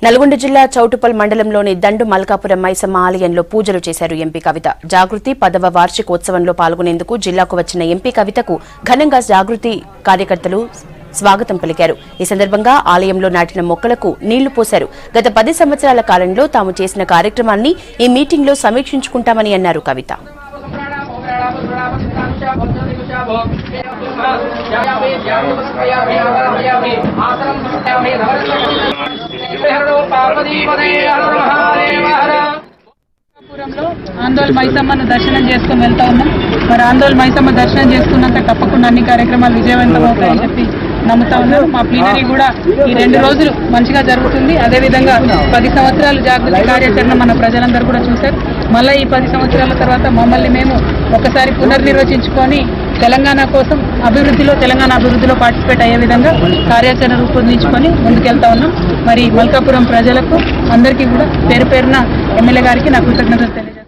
నల్గొండ జిల్లా చౌటుప్పల్ మండలంలోని దండు మల్కాపురం మైసమ్మ ఆలయంలో పూజలు చేశారు ఎంపీ కవిత. జాగృతి 10వ వార్షికోత్సవంలో పాల్గొనేందుకు జిల్లాకు వచ్చిన ఎంపీ కవితకు ఘనంగా జాగృతి కార్యకర్తలు స్వాగతం పలికారు. ఈ సందర్భంగా ఆలయంలో నాటిన మొక్కలకు నీళ్లు పోశారు. గత 10 సంవత్సరాల కాలంలో తాము చేసిన కార్యక్రమాన్ని ఈ మీటింగ్లో సమీక్షించుకుంటామని అన్నారు కవిత. ఆందోళన మైసమ్మను దర్శనం చేసుకుని వెళ్తా ఉన్నాం. మరి ఆందోళన మైసమ్మ దర్శనం చేసుకున్నాక తప్పకుండా అన్ని కార్యక్రమాలు విజయవంతం అవుతాయని చెప్పి నమ్ముతా ఉన్నాం. మా ప్లీనరీ కూడా ఈ 2 రోజులు మంచిగా జరుగుతుంది. అదేవిధంగా 10 సంవత్సరాలు జాగృతి కార్యాచరణ మన ప్రజలందరూ కూడా చూశారు. మళ్ళీ ఈ 10 సంవత్సరాల తర్వాత మమ్మల్ని మేము ఒకసారి పునర్నిర్వచించుకొని తెలంగాణ కోసం తెలంగాణ అభివృద్ధిలో పార్టిసిపేట్ అయ్యే విధంగా కార్యాచరణ రూపొందించుకొని ముందుకెళ్తా ఉన్నాం. మరి మల్కాపురం ప్రజలకు అందరికీ కూడా పేరు పేరున ఎమ్మెల్యే గారికి నా కృతజ్ఞతలు తెలియజేస్తాను.